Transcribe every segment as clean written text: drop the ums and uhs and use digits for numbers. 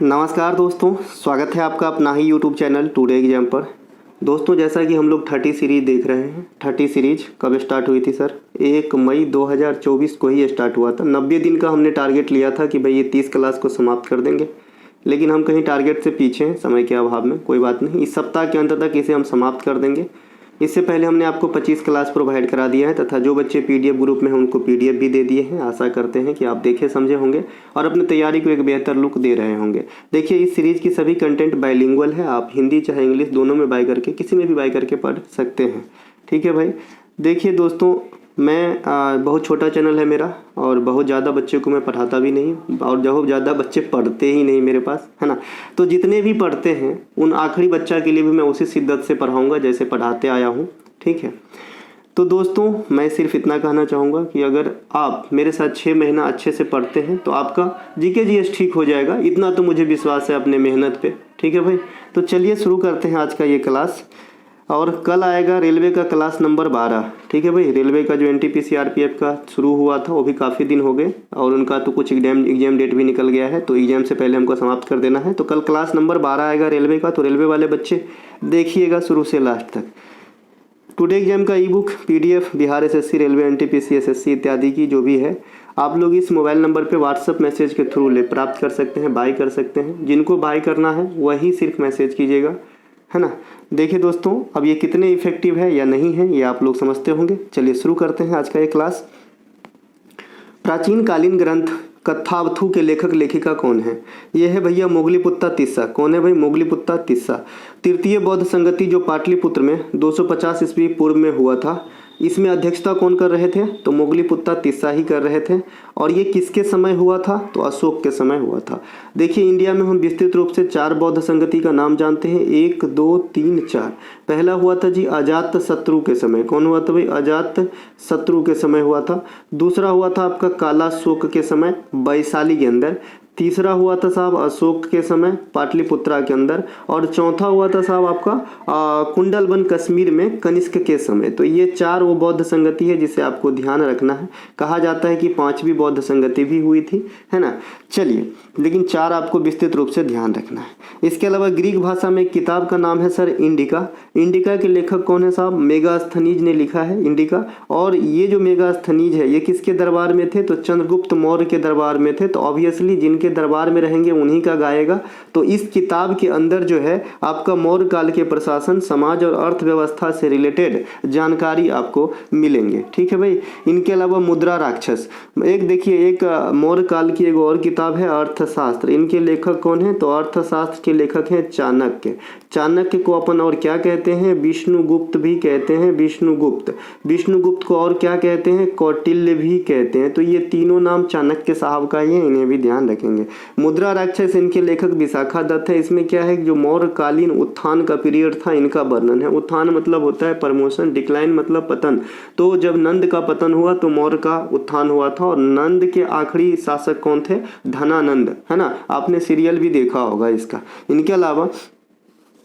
नमस्कार दोस्तों, स्वागत है आपका अपना ही यूट्यूब चैनल टुडे एग्जाम पर। दोस्तों जैसा कि हम लोग 30 सीरीज़ देख रहे हैं। 30 सीरीज कब स्टार्ट हुई थी सर? 1 मई 2024 को ही स्टार्ट हुआ था। 90 दिन का हमने टारगेट लिया था कि भाई ये 30 क्लास को समाप्त कर देंगे, लेकिन हम कहीं टारगेट से पीछे हैं समय के अभाव में। कोई बात नहीं, इस सप्ताह के अंत तक इसे हम समाप्त कर देंगे। इससे पहले हमने आपको 25 क्लास प्रोवाइड करा दिया है तथा जो बच्चे पीडीएफ ग्रुप में हैं उनको पीडीएफ भी दे दिए हैं। आशा करते हैं कि आप देखे समझे होंगे और अपनी तैयारी को एक बेहतर लुक दे रहे होंगे। देखिए, इस सीरीज़ की सभी कंटेंट बाइलिंगुअल है। आप हिंदी चाहे इंग्लिश दोनों में बाय करके, किसी में भी बाय करके पढ़ सकते हैं। ठीक है भाई। देखिए दोस्तों, मैं बहुत छोटा चैनल है मेरा और बहुत ज़्यादा बच्चे को मैं पढ़ाता भी नहीं और बहुत ज़्यादा बच्चे पढ़ते ही नहीं मेरे पास, है ना। तो जितने भी पढ़ते हैं उन आखिरी बच्चा के लिए भी मैं उसी शिद्दत से पढ़ाऊँगा जैसे पढ़ाते आया हूँ। ठीक है। तो दोस्तों मैं सिर्फ इतना कहना चाहूँगा कि अगर आप मेरे साथ 6 महीना अच्छे से पढ़ते हैं तो आपका जीके जीएस ठीक हो जाएगा। इतना तो मुझे विश्वास है अपने मेहनत पे। ठीक है भाई। तो चलिए शुरू करते हैं आज का ये क्लास। और कल आएगा रेलवे का क्लास नंबर 12। ठीक है भाई। रेलवे का जो एनटीपीसी आरपीएफ का शुरू हुआ था वो भी काफ़ी दिन हो गए और उनका तो कुछ एग्जाम डेट भी निकल गया है, तो एग्जाम से पहले हमको समाप्त कर देना है। तो कल क्लास नंबर 12 आएगा रेलवे का। तो रेलवे वाले बच्चे देखिएगा शुरू से लास्ट तक। टुडे एग्जाम का ई book PDF Bihar SSC, railway NTPC SSC इत्यादि की जो भी है, आप लोग इस मोबाइल नंबर पे व्हाट्सअप मैसेज के थ्रू प्राप्त कर सकते हैं, बाय कर सकते हैं। जिनको बाय करना है वही सिर्फ मैसेज कीजिएगा, है ना। देखिए दोस्तों, अब ये कितने इफेक्टिव है या नहीं है ये आप लोग समझते होंगे। चलिए शुरू करते हैं आज का ये क्लास। प्राचीन कालीन ग्रंथ कथावथु के लेखक लेखिका कौन है? ये है भैया मोगलीपुत्ता तिस्सा। कौन है भाई? मोगलीपुत्ता तिस्सा। तृतीय बौद्ध संगति जो पाटलिपुत्र में 250 ईस्वी पूर्व में हुआ था, इसमें अध्यक्षता कौन कर रहे थे? तो मोगलीपुत्ता तिस्सा ही कर रहे थे। और ये किसके समय हुआ था? तो अशोक के समय हुआ था। देखिए, इंडिया में हम विस्तृत रूप से 4 बौद्ध संगति का नाम जानते हैं। 1 2 3 4। पहला हुआ था जी अजात शत्रु के समय। कौन हुआ था भाई? अजात शत्रु के समय हुआ था। दूसरा हुआ था आपका कालाशोक के समय वैशाली के अंदर। तीसरा हुआ था साहब अशोक के समय पाटलिपुत्रा के अंदर। और चौथा हुआ था साहब आपका कुंडलवन कश्मीर में कनिष्क के समय। तो ये 4 वो बौद्ध संगति है जिसे आपको ध्यान रखना है। कहा जाता है कि 5वीं बौद्ध संगति भी हुई थी, है ना। चलिए, लेकिन 4 आपको विस्तृत रूप से ध्यान रखना है। इसके अलावा ग्रीक भाषा में एक किताब का नाम है सर इंडिका। इंडिका के लेखक कौन है साहब? मेगास्थनीज ने लिखा है इंडिका। और ये जो मेगास्थनीज है ये किसके दरबार में थे? तो चंद्रगुप्त मौर्य के दरबार में थे। तो ऑब्वियसली जिनके दरबार में रहेंगे उन्हीं का गाएगा। तो इस किताब के अंदर जो है आपका मौर्य काल के प्रशासन, समाज और अर्थव्यवस्था से रिलेटेड जानकारी आपको मिलेंगे। ठीक है भाई। इनके अलावा मुद्रा राक्षस, एक देखिए, एक मौर्य काल की एक और किताब है अर्थशास्त्र। इनके लेखक कौन है? तो अर्थशास्त्र के लेखक हैं चाणक्य। चाणक्य को अपन और क्या कहते हैं? विष्णुगुप्त भी कहते हैं। विष्णुगुप्त। विष्णुगुप्त को और क्या कहते हैं? कौटिल्य भी कहते हैं। तो ये तीनों नाम चाणक्य साहब का ही है, इन्हें भी ध्यान रखेंगे। मुद्रा राक्षस, इनके लेखक विशाखा दत्त है। इसमें क्या है? जो मौर्य कालीन उत्थान का पीरियड था इनका वर्णन है। उत्थान मतलब होता है प्रमोशन, डिक्लाइन मतलब पतन। तो जब नंद का पतन हुआ तो मौर्य का उत्थान हुआ था। और नंद के आखिरी शासक कौन थे? धनानंद, है ना। आपने सीरियल भी देखा होगा इसका। इनके अलावा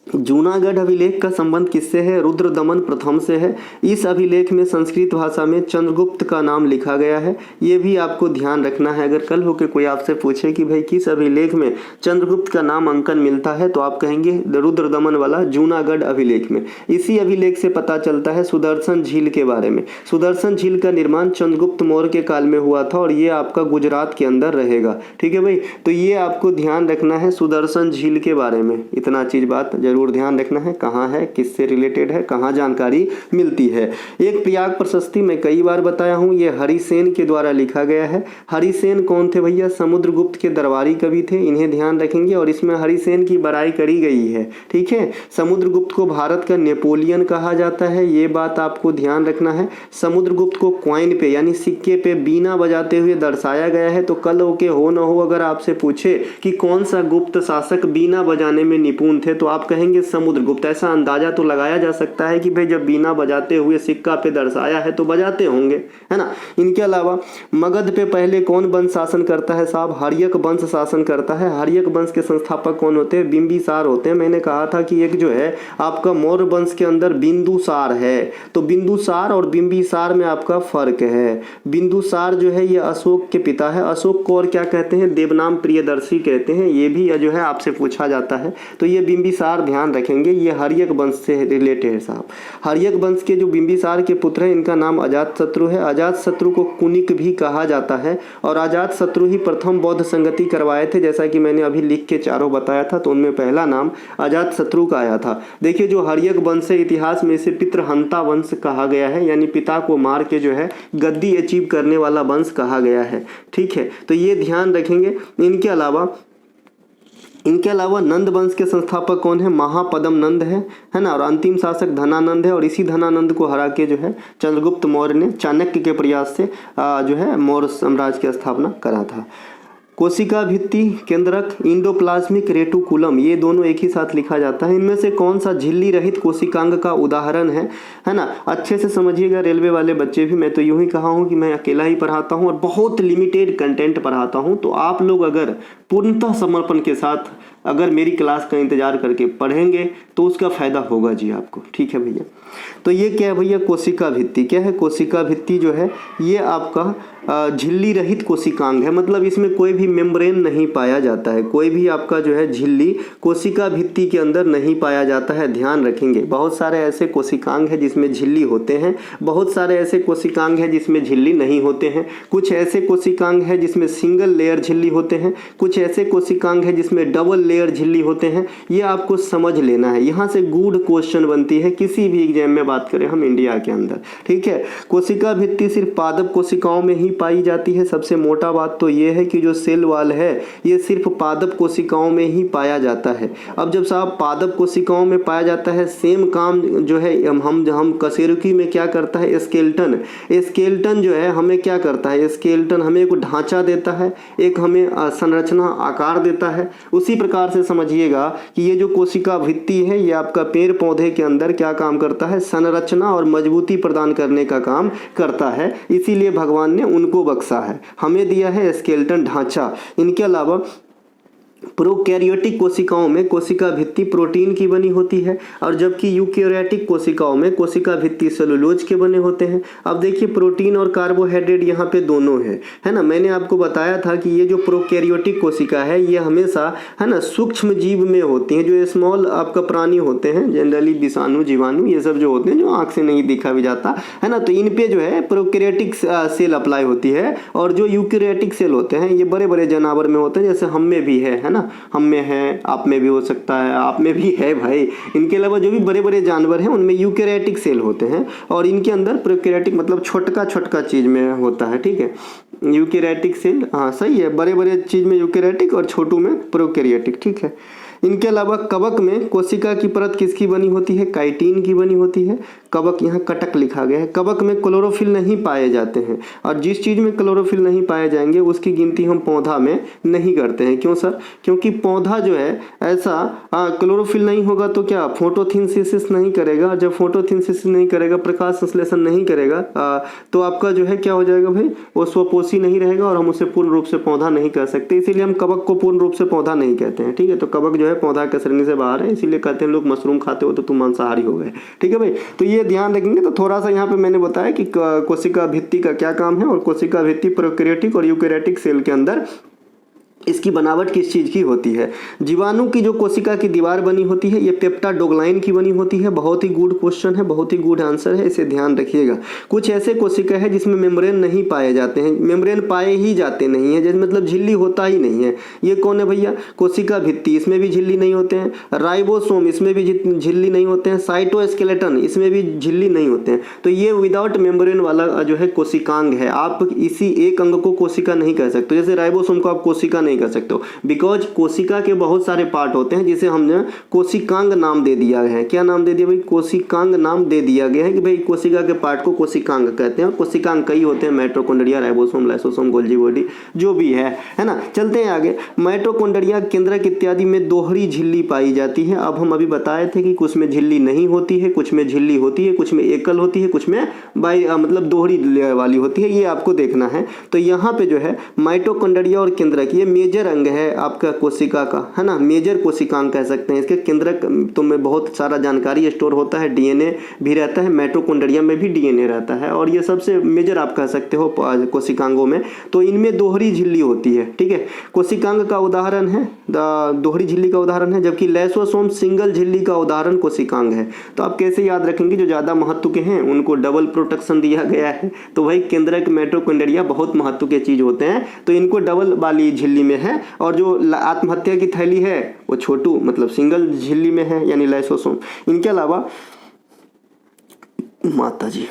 जूनागढ़ अभिलेख का संबंध किससे है? रुद्रदमन प्रथम से है। इस अभिलेख में संस्कृत भाषा में चंद्रगुप्त का नाम लिखा गया है। ये भी आपको ध्यान रखना है। अगर कल होके कोई आपसे पूछे कि भाई किस अभिलेख में चंद्रगुप्त का नाम अंकन मिलता है, तो आप कहेंगे रुद्रदमन वाला जूनागढ़ अभिलेख में। इसी अभिलेख से पता चलता है सुदर्शन झील के बारे में। सुदर्शन झील का निर्माण चंद्रगुप्त मौर्य के काल में हुआ था और ये आपका गुजरात के अंदर रहेगा। ठीक है भाई। तो ये आपको ध्यान रखना है सुदर्शन झील के बारे में। इतना चीज बात जरूर ध्यान रखना है, कहाँ है, किससे रिलेटेड है, कहाँ जानकारी मिलती है। एक प्रयाग प्रशस्ति मैं कई बार बताया हूँ, ये हरिसेन के द्वारा लिखा गया है। हरिसेन कौन थे भैया? समुद्रगुप्त के दरबारी कवि थे, इन्हें ध्यान रखेंगे। और इसमें हरिसेन की बड़ाई करी गई है। ठीक है। समुद्रगुप्त को भारत का नेपोलियन कहा जाता है, ये बात आपको ध्यान रखना है। समुद्रगुप्त को क्वाइन पे यानी सिक्के पे बीना बजाते हुए दर्शाया गया है। तो कल होके हो न हो अगर आपसे पूछे कि कौन सा गुप्त शासक बीना बजाने में निपुण थे, तो आप कहेंगे कहेंगे समुद्रगुप्त। ऐसा अंदाजा तो लगाया जा सकता है कि भाई जब बीना बजाते हुए सिक्का पे दर्शाया है तो बजाते होंगे, है ना। इनके अलावा मगध पे पहले कौन वंश शासन करता है साहब? हर्यक वंश शासन करता है। हर्यक वंश के संस्थापक कौन होते हैं? बिंबिसार होते हैं। मैंने कहा था कि एक जो है आपका मौर्य वंश के अंदर बिंदुसार है, तो बिंदुसार और बिंबिसार में आपका फर्क है। बिंदुसार जो है ये अशोक के पिता है। अशोक को और क्या कहते हैं? देवनाम प्रियदर्शी कहते हैं। ये भी जो है आपसे पूछा जाता है। तो ये बिंबिसार ध्यान रखेंगे, ये हर्यक वंश से रिलेटेड है साहब। हर्यक वंश के जो बिंबिसार के पुत्र हैं इनका नाम अजातशत्रु है। अजातशत्रु को कुनिक भी कहा जाता है और अजातशत्रु ही प्रथम बौद्ध संगति करवाए थे, जैसा कि मैंने अभी लिख के चारों बताया था। तो उनमें पहला नाम अजातशत्रु का आया था। देखिए जो हर्यक वंश है इतिहास में इसे पितृहंता वंश कहा गया है, यानी पिता को मार के जो है गद्दी अचीव करने वाला वंश कहा गया है। ठीक है, तो ये ध्यान रखेंगे। इनके अलावा नंद वंश के संस्थापक कौन है? महापदम नंद है ना। और अंतिम शासक धनानंद है, और इसी धनानंद को हरा के जो है चंद्रगुप्त मौर्य ने चाणक्य के प्रयास से जो है मौर्य साम्राज्य की स्थापना करा था। कोशिका भित्ति केंद्रक, इंडोप्लाज्मिक रेटिकुलम, ये दोनों एक ही साथ लिखा जाता है। इनमें से कौन सा झिल्ली रहित कोशिकांग का उदाहरण है ना। अच्छे से समझिएगा रेलवे वाले बच्चे भी। मैं तो यूं ही कहा हूं कि मैं अकेला ही पढ़ाता हूं और बहुत लिमिटेड कंटेंट पढ़ाता हूं। तो आप लोग अगर पूर्णतः समर्पण के साथ अगर मेरी क्लास का इंतजार करके पढ़ेंगे तो उसका फायदा होगा जी आपको। ठीक है भैया। तो ये क्या है भैया? कोशिका भित्ति। क्या है? कोशिका भित्ति जो है ये आपका झिल्ली रहित कोशिकांग है, मतलब इसमें कोई भी मेम्ब्रेन नहीं पाया जाता है। कोई भी आपका जो है झिल्ली कोशिका भित्ति के अंदर नहीं पाया जाता है। ध्यान रखेंगे, बहुत सारे ऐसे कोशिकांग हैं जिसमें झिल्ली होते हैं, बहुत सारे ऐसे कोशिकांग हैं जिसमें झिल्ली नहीं होते हैं। कुछ ऐसे कोशिकांग हैं जिसमें सिंगल लेयर झिल्ली होते हैं, कुछ ऐसे कोशिकांग हैं जिसमें डबल लेयर झिल्ली होते हैं। ये आपको समझ लेना है। यहाँ से गुड क्वेश्चन बनती है किसी भी एग्जाम में, बात करें हम इंडिया के अंदर। ठीक है, कोशिका भित्ति सिर्फ पादप कोशिकाओं में ही पाई जाती है। सबसे मोटा बात तो ये है कि जो सेल वाल है ये सिर्फ पादप कोशिकाओं में ही पाया जाता है। अब जब साहब पादप कोशिकाओं में पाया जाता है, सेम काम जो है हम कशेरुकी में क्या करता है? स्केलेटन। स्केलेटन जो है हमें क्या करता है? स्केलेटन हमें एक ढांचा देता है, एक हमें संरचना आकार देता है। उसी प्रकार से समझिएगा कि ये जो कोशिका भित्ति है ये आपका पेड़ पौधे के अंदर क्या काम करता है? संरचना और मजबूती प्रदान करने का काम करता है। इसीलिए भगवान ने उनको बख्शा है, हमें दिया है स्केलेटन ढांचा। इनके अलावा प्रोकैरियोटिक कोशिकाओं में कोशिका भित्ति प्रोटीन की बनी होती है, और जबकि यूकैरियोटिक कोशिकाओं में कोशिका भित्ति सेलुलोज के बने होते हैं। अब देखिए प्रोटीन और कार्बोहाइड्रेट यहाँ पे दोनों है ना। मैंने आपको बताया था कि ये जो प्रोकैरियोटिक कोशिका है ये हमेशा है ना सूक्ष्म जीव में होती हैं। जो स्मॉल आपका प्राणी होते हैं, जनरली विषाणु जीवाणु ये सब जो होते हैं, जो आँख से नहीं दिखा भी जाता है ना, तो इन पे जो है प्रोकैरियोटिक सेल अप्लाई होती है। और जो यूकैरियोटिक सेल होते हैं ये बड़े बड़े जानवर में होते हैं, जैसे हम में भी है ना, हम में है, आप में भी हो सकता है, आप में भी है भाई। इनके अलावा जो भी बड़े बड़े जानवर हैं उनमें यूकैरियोटिक सेल होते हैं, और इनके अंदर प्रोकैरियोटिक मतलब छोटका छोटका चीज में होता है। ठीक है, यूकैरियोटिक सेल, हाँ सही है, बड़े बड़े चीज में यूकैरियोटिक और छोटू में प्रोकैरियोटिक। ठीक है, इनके अलावा कवक में कोशिका की परत किसकी बनी होती है? काइटिन की बनी होती है। कवक, यहाँ कटक लिखा गया है। कवक में क्लोरोफिल नहीं पाए जाते हैं, और जिस चीज़ में क्लोरोफिल नहीं पाए जाएंगे उसकी गिनती हम पौधा में नहीं करते हैं। क्यों सर? क्योंकि पौधा जो है ऐसा क्लोरोफिल नहीं होगा तो क्या फोटोसिंथेसिस नहीं करेगा, और जब फोटोसिंथेसिस नहीं करेगा, प्रकाश संश्लेषण नहीं करेगा, तो आपका जो है क्या हो जाएगा भाई? वो स्वपोषी नहीं रहेगा और हम उसे पूर्ण रूप से पौधा नहीं कह सकते। इसीलिए हम कवक को पूर्ण रूप से पौधा नहीं कहते हैं। ठीक है, तो कवक जो है पौधा के श्रेणी से बाहर है, इसीलिए कहते हैं लोग मशरूम खाते हो तो तुम मांसाहारी हो गए। ठीक है भाई, तो ये ध्यान रखेंगे। तो थोड़ा सा यहाँ पे मैंने बताया कि कोशिका भित्ति का क्या काम है, और कोशिका भित्ति प्रोकैरियोटिक और यूकैरियोटिक सेल के अंदर इसकी बनावट किस चीज़ की होती है। जीवाणु की जो कोशिका की दीवार बनी होती है ये पेप्टाडोग्लाइन की बनी होती है। बहुत ही गुड क्वेश्चन है, बहुत ही गुड आंसर है, इसे ध्यान रखिएगा। कुछ ऐसे कोशिका है जिसमें मेम्ब्रेन नहीं पाए जाते हैं, मेम्ब्रेन पाए ही जाते नहीं है, जैसे मतलब झिल्ली होता ही नहीं है। ये कौन है भैया? कोशिका भित्ति, इसमें भी झिल्ली नहीं होते हैं। राइबोसोम, इसमें भी झिल्ली नहीं होते हैं। साइटोस्केलेटन, इसमें भी झिल्ली नहीं होते हैं। तो ये विदाउट मेम्ब्रेन वाला जो है कोशिकांग है। आप इसी एक अंग को कोशिका नहीं कह सकते। जैसे राइबोसोम को आप कोशिका नहीं नहीं कर सकते हो, बिकॉज कोशिका के बहुत सारे पार्ट होते हैं जिसे हमने कोशिकांग नाम दे दिया है। क्या नाम दे दिया भाई? कोशिकांग नाम दे दिया गया है कि भाई कोशिका के पार्ट को कोशिकांग कहते हैं। और कोशिकांग कई होते हैं, mitochondria, ribosome, lysosome, Golgi body, जो भी है ना। चलते हैं आगे। माइटोकॉन्ड्रिया, केंद्रक इत्यादि में दोहरी झिल्ली पाई जाती है। अब हम अभी बताए थे कि कुछ में झिल्ली नहीं होती है, कुछ में झिल्ली होती है, कुछ में एकल होती है, कुछ में मतलब दोहरी वाली होती है, ये आपको देखना है। तो यहाँ पे जो है माइटोकॉन्ड्रिया और केंद्रक, ये मेजर अंग है आपका कोशिका का, है ना, मेजर कोशिकांग कह सकते हैं इसके। केंद्रक तो में बहुत सारा जानकारी स्टोर होता है, डीएनए भी रहता है, माइटोकॉन्ड्रिया में भी डीएनए रहता है, और ये सबसे मेजर आप कह सकते हो कोशिकांगों में। तो इनमें दोहरी झिल्ली होती है, ठीक है। कोशिकांग का उदाहरण है, दोहरी झिल्ली का उदाहरण है, जबकि लाइसोसोम सिंगल झिल्ली का उदाहरण कोशिकांग है। तो आप कैसे याद रखेंगे? जो ज़्यादा महत्व के हैं उनको डबल प्रोटेक्शन दिया गया है। तो भाई केंद्रक, माइटोकॉन्ड्रिया बहुत महत्व के चीज होते हैं, तो इनको डबल वाली झिल्ली में है, और जो आत्महत्या की थैली है वो छोटू मतलब सिंगल झिल्ली में है, यानी लाइसोसोम। इनके अलावा माता जी,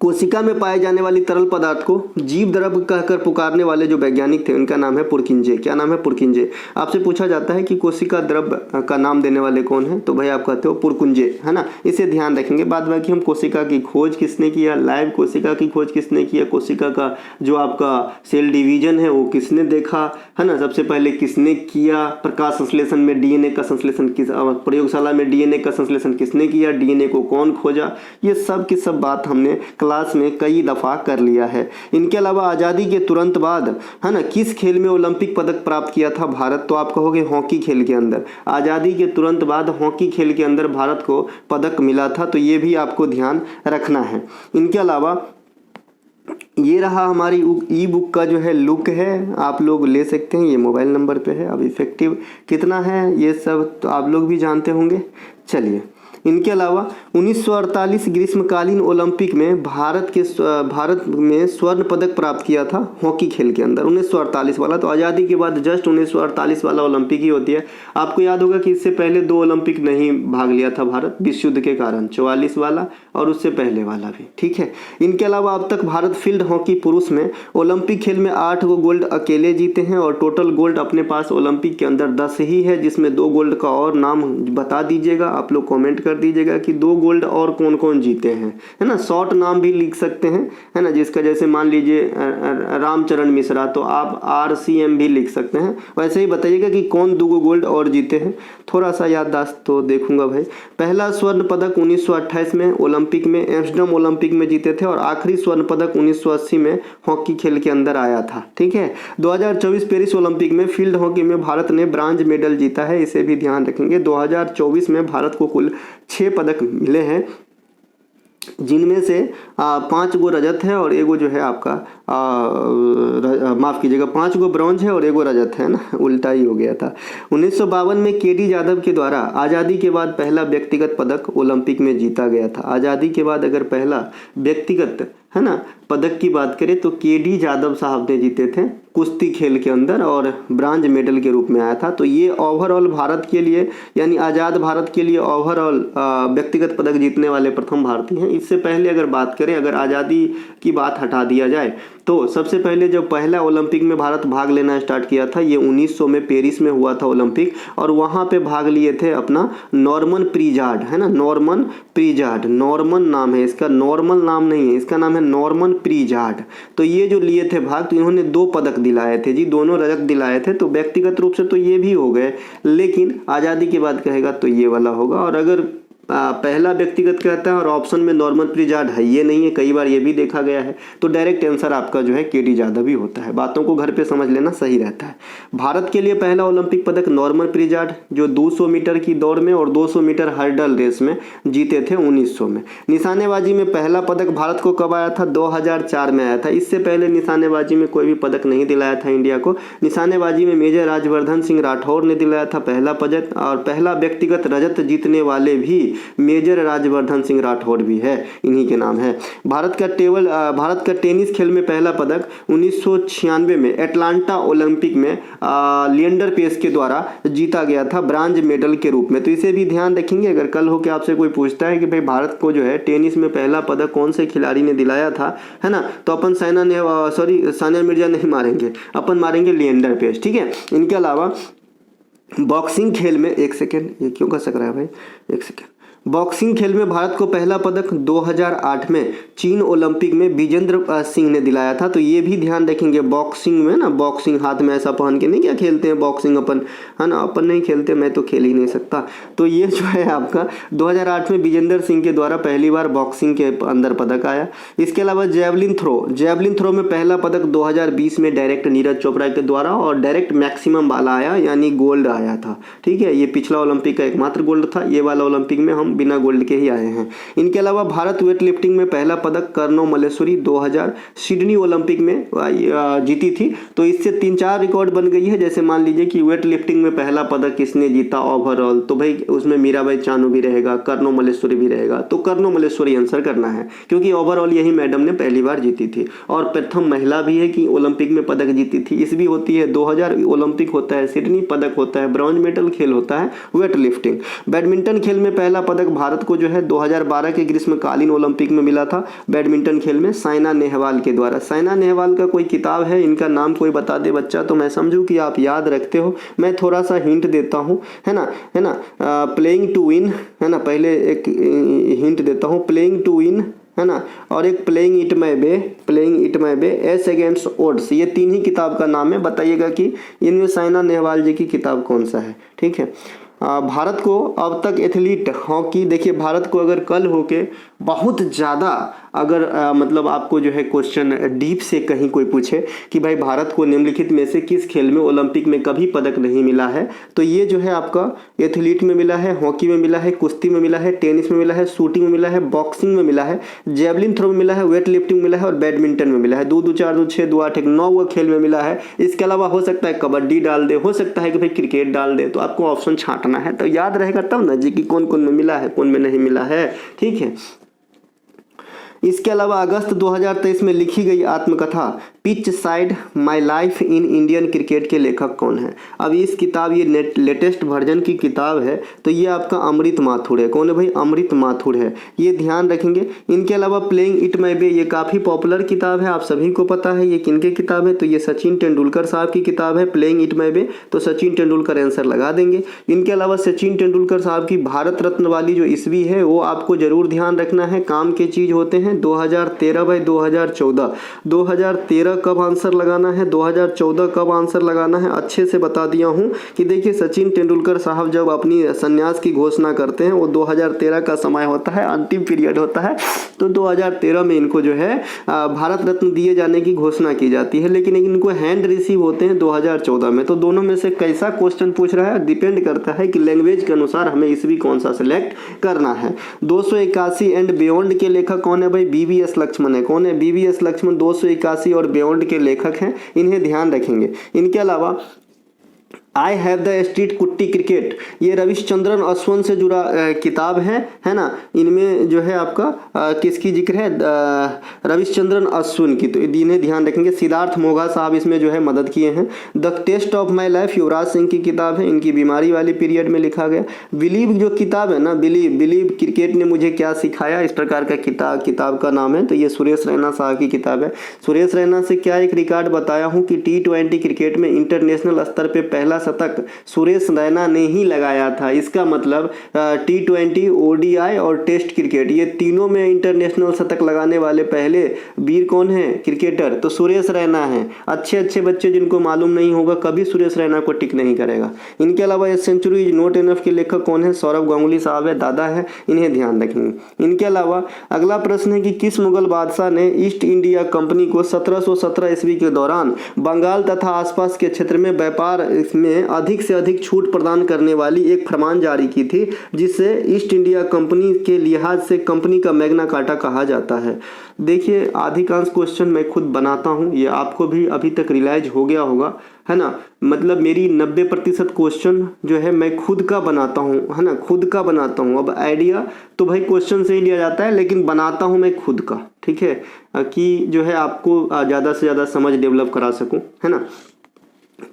कोशिका में पाए जाने वाली तरल पदार्थ को जीव द्रव कहकर पुकारने वाले जो वैज्ञानिक थे उनका नाम है पुरकिंजे। क्या नाम है? पुरकिंजे। आपसे पूछा जाता है कि कोशिका द्रव का नाम देने वाले कौन है, तो भाई आप कहते हो पुरकुंजे, है ना। इसे ध्यान रखेंगे। बाद बाकी हम कोशिका की खोज किसने किया, लाइव कोशिका की खोज किसने किया, कोशिका का जो आपका सेल डिवीजन है वो किसने देखा, है ना, सबसे पहले किसने किया, प्रकाश संश्लेषण में डीएनए का संश्लेषण किस, प्रयोगशाला में डीएनए का संश्लेषण किसने किया, डीएनए को कौन खोजा, ये सब की सब बात हमने क्लास में कई दफा कर लिया है। इनके अलावा आज़ादी के तुरंत बाद, है ना, किस खेल में ओलंपिक पदक प्राप्त किया था भारत, तो आप कहोगे हॉकी खेल के अंदर। आज़ादी के तुरंत बाद हॉकी खेल के अंदर भारत को पदक मिला था, तो ये भी आपको ध्यान रखना है। इनके अलावा ये रहा हमारी ई बुक का जो है लुक है, आप लोग ले सकते हैं, ये मोबाइल नंबर पे है। अब इफेक्टिव कितना है ये सब तो आप लोग भी जानते होंगे। चलिए, इनके अलावा 1948 ग्रीष्मकालीन ओलंपिक में भारत में स्वर्ण पदक प्राप्त किया था हॉकी खेल के अंदर, 1948 वाला। तो आज़ादी के बाद जस्ट 1948 वाला ओलंपिक ही होती है। आपको याद होगा कि इससे पहले 2 ओलंपिक नहीं भाग लिया था भारत विश्व युद्ध के कारण, 44 वाला और उससे पहले वाला भी, ठीक है। इनके अलावा अब तक भारत फील्ड हॉकी पुरुष में ओलंपिक खेल में 8 गो गोल्ड अकेले जीते हैं, और टोटल गोल्ड अपने पास ओलंपिक के अंदर 10 ही है, जिसमें 2 गोल्ड का और नाम बता दीजिएगा आप लोग, कॉमेंट कर दीजिएगा कि 2 गोल्ड और कौन कौन जीते हैं, है ना। शॉर्ट नाम भी लिख सकते हैं, है ना, जिसका जैसे मान लीजिए रामचरण मिश्रा, तो आप RCM भी लिख सकते हैं। वैसे ही बताइएगा कि कौन 2 गोल्ड और जीते हैं, थोड़ा सा याददाश्त तो देखूंगा भाई। पहला स्वर्ण पदक 1928 में ओलंपिक में एम्स्टर्डम ओलंपिक में जीते थे, और आखिरी स्वर्ण पदक 1980 में हॉकी खेल के अंदर आया था, ठीक है। 2024 पेरिस ओलंपिक में फील्ड हॉकी में भारत ने ब्रांज मेडल जीता है, इसे भी ध्यान रखेंगे। 2024 में भारत को कुल 6 पदक मिले हैं, जिनमें से 5 गो रजत है और 1 गो जो है आपका माफ़ कीजिएगा 5 गो ब्रॉन्ज है और 1 गो रजत है ना, उल्टा ही हो गया था। 1952 में केडी यादव के द्वारा आज़ादी के बाद पहला व्यक्तिगत पदक ओलंपिक में जीता गया था। आज़ादी के बाद अगर पहला व्यक्तिगत, है ना, पदक की बात करें तो केडी यादव साहब ने जीते थे कुश्ती खेल के अंदर, और ब्रांज मेडल के रूप में आया था। तो ये ओवरऑल भारत के लिए, यानी आज़ाद भारत के लिए ओवरऑल व्यक्तिगत पदक जीतने वाले प्रथम भारतीय हैं। इससे पहले अगर बात करें, अगर आज़ादी की बात हटा दिया जाए तो सबसे पहले जब पहला ओलंपिक में भारत भाग लेना स्टार्ट किया था, ये 1900 में पेरिस में हुआ था ओलंपिक, और वहाँ पे भाग लिए थे अपना नॉर्मन प्रीजार्ड, है ना, नॉर्मन प्रीजार्ड, नॉर्मन नाम है इसका, नॉर्मल नाम नहीं है इसका, नाम है नॉर्मन प्रीजार्ड। तो ये जो लिए थे भाग, तो इन्होंने 2 पदक दिलाए थे जी, दोनों रजत दिलाए थे। तो व्यक्तिगत रूप से तो ये भी हो गए, लेकिन आज़ादी के बाद कहेगा तो ये वाला होगा। और अगर पहला व्यक्तिगत कहता है और ऑप्शन में नॉर्मन प्रीजार्ड है, ये नहीं है, कई बार ये भी देखा गया है, तो डायरेक्ट आंसर आपका जो है केडी यादव ही होता है। बातों को घर पे समझ लेना सही रहता है। भारत के लिए पहला ओलंपिक पदक नॉर्मन प्रीजार्ड, जो 200 मीटर की दौड़ में और 200 मीटर हर्डल रेस में जीते थे 1900 में। निशानेबाजी में पहला पदक भारत को कब आया था? 2004 में आया था। इससे पहले निशानेबाजी में कोई भी पदक नहीं दिलाया था इंडिया को। निशानेबाजी में मेजर राजवर्धन सिंह राठौर ने दिलाया था पहला पदक, और पहला व्यक्तिगत रजत जीतने वाले भी मेजर राजवर्धन सिंह राठौड़ भी है, इन्हीं के नाम है। भारत का टेनिस खेल में पहला पदक 1996 में एटलांटा ओलंपिक में लिएंडर पेस के द्वारा जीता गया था ब्रांज मेडल के रूप में। तो इसे भी ध्यान रखेंगे, अगर कल हो के आपसे कोई पूछता है कि भाई भारत को जो है टेनिस में पहला पदक कौन से खिलाड़ी ने दिलाया था, है ना, तो अपन सानिया मिर्जा नहीं मारेंगे, अपन मारेंगे लिएंडर पेस, ठीक है। इनके अलावा बॉक्सिंग खेल में, एक सेकेंड, ये क्यों कर सक रहा है भाई, एक सेकेंड। बॉक्सिंग खेल में भारत को पहला पदक 2008 में चीन ओलंपिक में विजेंद्र सिंह ने दिलाया था। तो ये भी ध्यान रखेंगे, बॉक्सिंग में ना, बॉक्सिंग हाथ में ऐसा पहन के नहीं क्या खेलते हैं बॉक्सिंग अपन, है ना, अपन नहीं खेलते, मैं तो खेल ही नहीं सकता। तो ये जो है आपका 2008 में विजेंद्र सिंह के द्वारा पहली बार बॉक्सिंग के अंदर पदक आया। इसके अलावा जेवलिन थ्रो में पहला पदक 2020 में डायरेक्ट नीरज चोपड़ा के द्वारा और डायरेक्ट मैक्सिमम वाला आया, यानी गोल्ड आया था, ठीक है। ये पिछला ओलंपिक का एकमात्र गोल्ड था, ये वाला ओलंपिक में हम बिना गोल्ड के ही आए हैं। इनके अलावा भारत वेट लिफ्टिंग में पहला पदक कर्नो मलेश्वरी 2000 सिडनी ओलंपिक में जीती थी। तो इससे 3-4 रिकॉर्ड बन गई है। जैसे मान लीजिए कि वेट लिफ्टिंग में पहला पदक किसने जीता ओवरऑल, तो भाई उसमें मीराबाई चानू भी रहेगा, कर्नो मलेश्वरी भी रहेगा, तो कर्नो मलेश्वरी आंसर करना है, क्योंकि ओवरऑल यही मैडम ने पहली बार जीती थी और प्रथम महिला भी है कि ओलंपिक में पदक जीती थी। इस भी होती है 2000 ओलंपिक होता है, सिडनी पदक होता है, ब्रॉन्ज मेडल खेल होता है वेट लिफ्टिंग। बैडमिंटन खेल में पहला पदक भारत को जो है 2012 के ग्रीष्मकालीन ओलंपिक में मिला था बैडमिंटन खेल में साइना नेहवाल के द्वारा। साइना नेहवाल का कोई किताब है, इनका नाम कोई बता दे बच्चा, तो मैं समझूं कि आप याद रखते हो। मैं थोड़ा सा हिंट देता हूं, है ना, प्लेइंग टू विन, है ना, पहले एक हिंट देता हूं, प्लेइंग टू विन, है ना, और एक playing it my way, ace against odds, ये 3 ही किताब का नाम है। बताइएगा कि इनमें साइना नेहवाल जी की किताब कौन सा है, ठीक है। भारत को अब तक एथलीट हॉकी, देखिए भारत को अगर कल होके बहुत ज़्यादा अगर मतलब आपको जो है क्वेश्चन डीप से कहीं कोई पूछे कि भाई भारत को निम्नलिखित में से किस खेल में ओलंपिक में कभी पदक नहीं मिला है, तो ये जो है आपका एथलीट में मिला है, हॉकी में मिला है, कुश्ती में मिला है, टेनिस में मिला है, शूटिंग में मिला है, बॉक्सिंग में मिला है, जेवलिन थ्रो में मिला है, वेट लिफ्टिंग में मिला है और बैडमिंटन में मिला है। 2 2 4 2 6 2 8 1 9 खेल में मिला है। इसके अलावा हो सकता है कबड्डी डाल दे, हो सकता है कि भाई क्रिकेट डाल दे, तो आपको ऑप्शन छांटना है, तो याद रहेगा तब ना जी कि कौन कौन में मिला है, कौन में नहीं मिला है, ठीक है। इसके अलावा अगस्त 2023 में लिखी गई आत्मकथा pitch side my life in Indian cricket के लेखक कौन है? अब इस किताब, ये लेटेस्ट वर्जन की किताब है, तो ये आपका अमृत माथुर है। कौन है भाई? अमृत माथुर है, ये ध्यान रखेंगे। इनके अलावा प्लेइंग इट माई बे, ये काफ़ी पॉपुलर किताब है, आप सभी को पता है ये किनके किताब है, तो ये सचिन तेंदुलकर साहब की किताब है प्लेइंग इट माई बे, तो सचिन तेंदुलकर आंसर लगा देंगे। इनके अलावा सचिन तेंदुलकर साहब की भारत रत्न वाली जो ईस्वी है वो आपको जरूर ध्यान रखना है, काम के चीज़ होते हैं 2013 बाई 2014। 2013 कब आंसर लगाना है, 2014 कब आंसर लगाना है, अच्छे से बता दिया हूं कि देखिए सचिन तेंदुलकर साहब जब अपनी संन्यास की घोषणा करते हैं वो 2013 का समय होता है, अंतिम पीरियड होता है, तो 2013 में इनको जो है भारत रत्न दिए जाने की घोषणा की जाती है, लेकिन इनको हैंड रिसीव होते हैं 2014 में। तो दोनों में से कैसा क्वेश्चन पूछ रहा है डिपेंड करता है कि लैंग्वेज के अनुसार हमें ईस्वी कौन सा सिलेक्ट करना है। 281 एंड बियॉन्ड के लेखक कौन है भाई? BVS लक्ष्मण है। कौन है? BVS लक्ष्मण 281 और बियॉन्ड के लेखक हैं, इन्हें ध्यान रखेंगे। इनके अलावा आई हैव द स्ट्रीट कुट्टी क्रिकेट, ये रविश्चंद्रन अश्विन से जुड़ा किताब है ना। इनमें जो है आपका किसकी जिक्र है? रविश्चंद्रन अश्विन की, तो इन्हें ध्यान रखेंगे। सिद्धार्थ मोघा साहब इसमें जो है मदद किए हैं। The test of my life Yuvraj Singh की किताब है, इनकी बीमारी वाली पीरियड में लिखा गया। बिलीव जो किताब है ना, बिलीव क्रिकेट ने मुझे क्या सिखाया, इस प्रकार का किताब का नाम है, तो ये सुरेश रैना साहब की किताब है। सुरेश रैना से क्या एक रिकॉर्ड बताया हूँ कि T20 क्रिकेट में इंटरनेशनल स्तर पर पहला शतक सुरेश रैना ने ही लगाया था। इसका मतलब T20, ODI और टेस्ट क्रिकेट, ये तीनों में इंटरनेशनल शतक लगाने वाले पहले वीर कौन है क्रिकेटर? तो सुरेश रैना है। अच्छे बच्चे जिनको मालूम नहीं होगा कभी सुरेश रैना को टिक नहीं करेगा। इनके अलावा a century is not enough के लेखक कौन है? सौरभ गांगुली साहब है, दादा है, इन्हें ध्यान रखेंगे। इनके अलावा अगला प्रश्न है कि किस मुगल बादशाह ने ईस्ट इंडिया कंपनी को 1717 ईस्वी के दौरान बंगाल तथा आसपास के क्षेत्र में व्यापार में में अधिक से अधिक छूट प्रदान करने वाली एक फरमान जारी की थी, जिसे ईस्ट इंडिया कंपनी के लिहाज से कंपनी का मैग्ना कार्टा कहा जाता है। देखिए अधिकांश क्वेश्चन मैं खुद बनाता हूँ, ये आपको भी अभी तक रियलाइज हो गया होगा, है ना। मतलब मेरी 90% क्वेश्चन जो है मैं खुद का बनाता हूँ, है ना, खुद का बनाता हूँ। अब आइडिया तो भाई क्वेश्चन से ही लिया जाता है, लेकिन बनाता हूँ मैं खुद का, ठीक है, कि जो है आपको ज़्यादा से ज़्यादा समझ डेवलप करा सकूँ, है ना।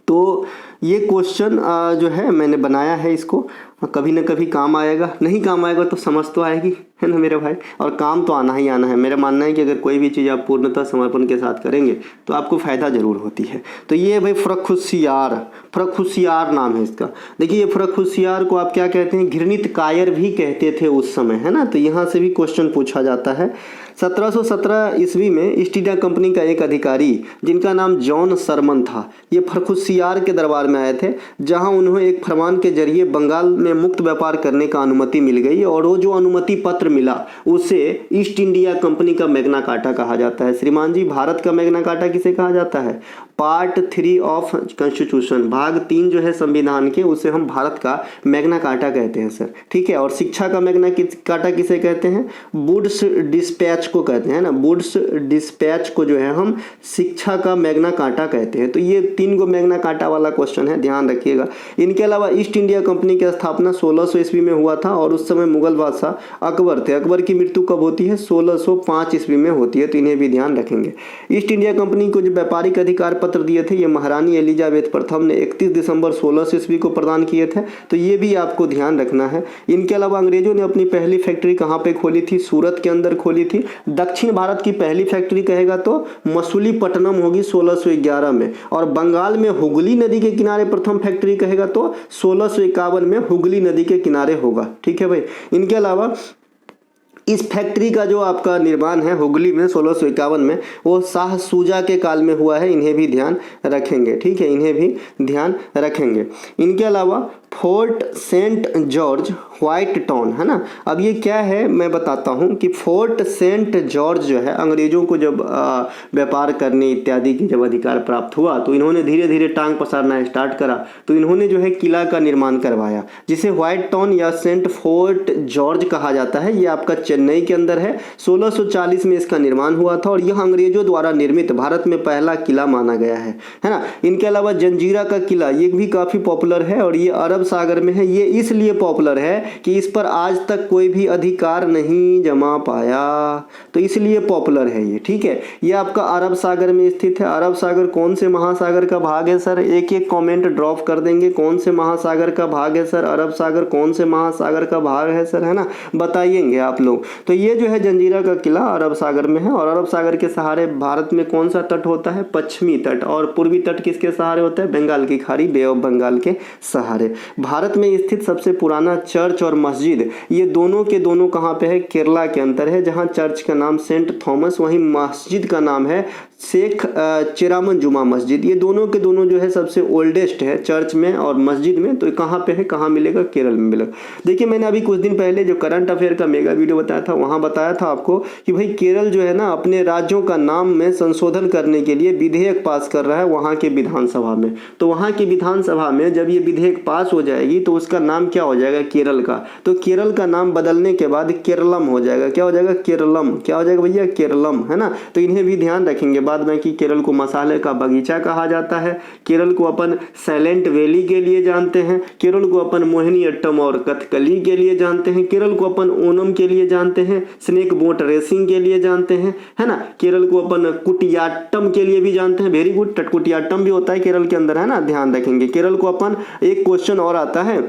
तो ये क्वेश्चन जो है मैंने बनाया है, इसको कभी ना कभी काम आएगा, नहीं काम आएगा तो समझ तो आएगी, है ना मेरे भाई, और काम तो आना ही आना है। मेरा मानना है कि अगर कोई भी चीज़ आप पूर्णतः समर्पण के साथ करेंगे तो आपको फ़ायदा ज़रूर होती है। तो ये भाई फर्रुखसियार नाम है इसका। देखिए ये फर्रुखसियार को आप क्या कहते हैं, घृणित कायर भी कहते थे उस समय, है ना। तो यहाँ से भी क्वेश्चन पूछा जाता है। 1717 ईस्वी में ईस्ट इंडिया कंपनी का एक अधिकारी जिनका नाम जॉन सरमन था, ये फर्रुखसियार के दरबार में आए थे, जहां उन्हें एक फरमान के जरिए बंगाल में मुक्त व्यापार करने का अनुमति मिल गई, और वो जो अनुमति पत्र मिला उसे ईस्ट इंडिया कंपनी का मैग्ना कार्टा कहा जाता है। श्रीमान जी, भारत का मैग्ना कार्टा किसे कहा जाता है? पार्ट 3 ऑफ कॉन्स्टिट्यूशन, भाग 3 जो है संविधान के, उसे हम भारत का मैग्ना कार्टा कहते हैं सर, ठीक है। और शिक्षा का मैग्ना कार्टा किसे कहते हैं? वुड्स डिस्पैच को कहते हैं ना, वुड्स डिस्पैच को जो है हम शिक्षा का मैग्ना कार्टा कहते हैं। तो ये 3 गो मैग्ना कार्टा वाला क्वेश्चन है, ध्यान रखिएगा। इनके अलावा ईस्ट इंडिया कंपनी की स्थापना 1600 ईस्वी में हुआ था, और उस समय मुगल बादशाह अकबर थे। अकबर की मृत्यु कब होती है? 1605 ईस्वी में होती है, तो इन्हें भी ध्यान रखेंगे। ईस्ट इंडिया कंपनी को जो व्यापारिक अधिकार पत्र दिए थे, ये महारानी एलिजाबेथ प्रथम ने 31 दिसंबर 1600 ईस्वी को प्रदान किए थे, तो ये भी आपको ध्यान रखना है। इनके अलावा अंग्रेजों ने अपनी पहली फैक्ट्री कहाँ पे खोली थी? सूरत के अंदर खोली थी। दक्षिण भारत की पहली फैक्ट्री कहेगा तो मसूलीपट्टनम होगी 1611 में, और बंगाल में हुगली नदी के किनारे प्रथम फैक्ट्री कहेगा तो 1651 में हुगली नदी के किनारे होगा, ठीक है भाई। इनके अलावा इस फैक्ट्री का जो आपका निर्माण है हुगली में 1651 में, वो शाह सूजा के काल में हुआ है, इन्हें भी ध्यान रखेंगे, ठीक है, इन्हें भी ध्यान रखेंगे। इनके अलावा Fort Saint George White Town, है ना। अब ये क्या है मैं बताता हूँ कि फोर्ट सेंट जॉर्ज जो है, अंग्रेजों को जब व्यापार करने इत्यादि की जब अधिकार प्राप्त हुआ, तो इन्होंने धीरे धीरे टांग पसारना स्टार्ट करा, तो इन्होंने जो है किला का निर्माण करवाया, जिसे व्हाइट टाउन या सेंट फोर्ट जॉर्ज कहा जाता है। ये आपका चेन्नई के अंदर है। 1640 में इसका निर्माण हुआ था, और यह अंग्रेजों द्वारा निर्मित भारत में पहला किला माना गया है ना। इनके अलावा जंजीरा का किला, ये भी काफ़ी पॉपुलर है, और ये अरब सागर में है। ये इसलिए पॉपुलर है कि इस पर आज तक कोई भी अधिकार नहीं जमा पाया, तो इसलिए पॉपुलर है ये, ठीक है। ये आपका अरब सागर में स्थित है। अरब सागर कौन से महासागर का भाग है सर? एक एक कमेंट ड्रॉप कर देंगे, कौन से महासागर का भाग है सर? अरब सागर कौन से महासागर का भाग है सर, है ना, बताइएंगे आप लोग। तो ये जो है जंजीरा का किला अरब सागर में है, और अरब सागर के सहारे भारत में कौन सा तट होता है? पश्चिमी तट। और पूर्वी तट किसके सहारे होता है? बंगाल की खाड़ी, बे ऑफ बंगाल के सहारे। भारत में स्थित सबसे पुराना चर्च और मस्जिद, ये दोनों के दोनों कहाँ पे है? केरला के अंदर है, जहाँ चर्च का नाम सेंट थॉमस, वहीं मस्जिद का नाम है शेख चिरामन जुमा मस्जिद। ये दोनों के दोनों जो है सबसे ओल्डेस्ट है चर्च में और मस्जिद में। तो कहाँ पे है, कहाँ मिलेगा? केरल में मिलेगा। देखिए मैंने अभी कुछ दिन पहले जो करंट अफेयर का मेगा वीडियो बताया था, वहाँ बताया था आपको कि भाई केरल जो है ना अपने राज्यों का नाम में संशोधन करने के लिए विधेयक पास कर रहा है वहाँ के विधानसभा में। तो वहाँ की विधानसभा में जब ये विधेयक पास हो जाएगी तो उसका नाम क्या हो जाएगा? केरल का। तो केरल का नाम बदलने के बाद केरलम हो जाएगा। क्या हो जाएगा? केरलम। क्या हो जाएगा भैया? केरलम, है ना। तो इन्हें भी ध्यान रखेंगे बाद में कि केरल को मसाले का बगीचा कहा जाता है, केरल को अपन साइलेंट वैली के लिए जानते हैं, केरल को अपन मोहिनीअट्टम और कथकली के लिए जानते हैं, केरल को अपन ओनम के लिए जानते हैं, स्नेक बोट रेसिंग के लिए जानते हैं, है ना। केरल को अपन कुटियाट्टम के लिए भी जानते हैं। वेरी गुड, टटकुटियाट्टम भी होता है केरल के अंदर, है ना, ध्यान रखेंगे। केरल को अपन, एक क्वेश्चन और आता है